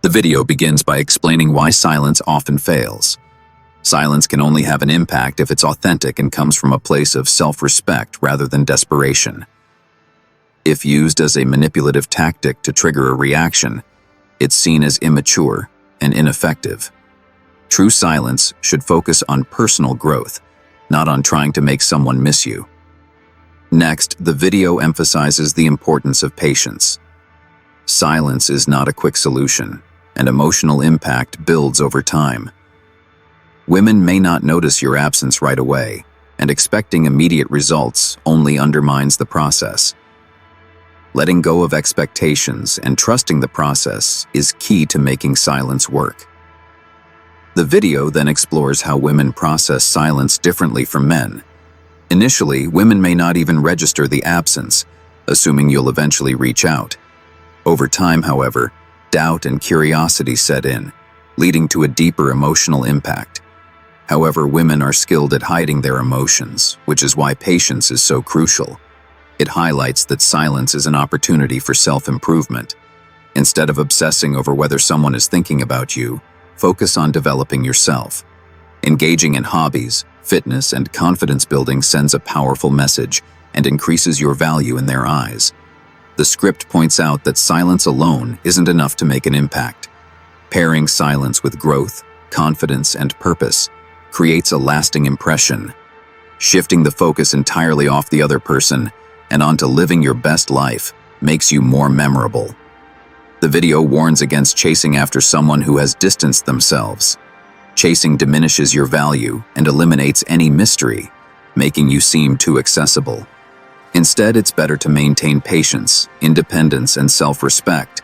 The video begins by explaining why silence often fails. Silence can only have an impact if it's authentic and comes from a place of self-respect rather than desperation. If used as a manipulative tactic to trigger a reaction, it's seen as immature and ineffective. True silence should focus on personal growth, not on trying to make someone miss you. Next, the video emphasizes the importance of patience. Silence is not a quick solution, and emotional impact builds over time. Women may not notice your absence right away, and expecting immediate results only undermines the process. Letting go of expectations and trusting the process is key to making silence work. The video then explores how women process silence differently from men. Initially, women may not even register the absence, assuming you'll eventually reach out. Over time, however, doubt and curiosity set in, leading to a deeper emotional impact. However, women are skilled at hiding their emotions, which is why patience is so crucial. It highlights that silence is an opportunity for self-improvement. Instead of obsessing over whether someone is thinking about you, focus on developing yourself. Engaging in hobbies, fitness, and confidence building sends a powerful message and increases your value in their eyes. The script points out that silence alone isn't enough to make an impact. Pairing silence with growth, confidence, and purpose creates a lasting impression. Shifting the focus entirely off the other person and onto living your best life makes you more memorable. The video warns against chasing after someone who has distanced themselves. Chasing diminishes your value and eliminates any mystery, making you seem too accessible. Instead, it's better to maintain patience, independence, and self-respect,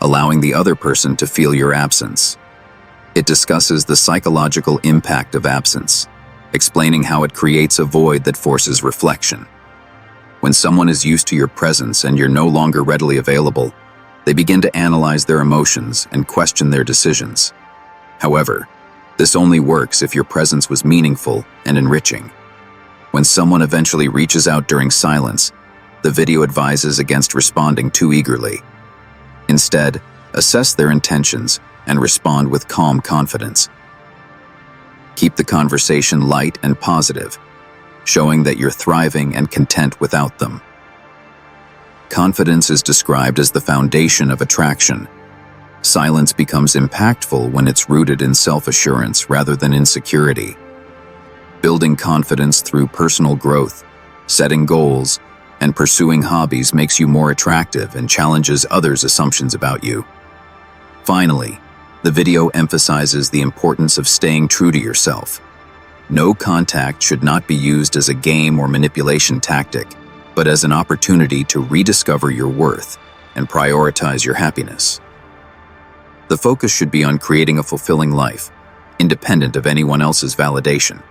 allowing the other person to feel your absence. It discusses the psychological impact of absence, explaining how it creates a void that forces reflection. When someone is used to your presence and you're no longer readily available, they begin to analyze their emotions and question their decisions. However, this only works if your presence was meaningful and enriching. When someone eventually reaches out during silence, the video advises against responding too eagerly. Instead, assess their intentions and respond with calm confidence. Keep the conversation light and positive, showing that you're thriving and content without them. Confidence is described as the foundation of attraction. Silence becomes impactful when it's rooted in self-assurance rather than insecurity. Building confidence through personal growth, setting goals, and pursuing hobbies makes you more attractive and challenges others' assumptions about you. Finally, the video emphasizes the importance of staying true to yourself. No contact should not be used as a game or manipulation tactic, but as an opportunity to rediscover your worth and prioritize your happiness. The focus should be on creating a fulfilling life, independent of anyone else's validation.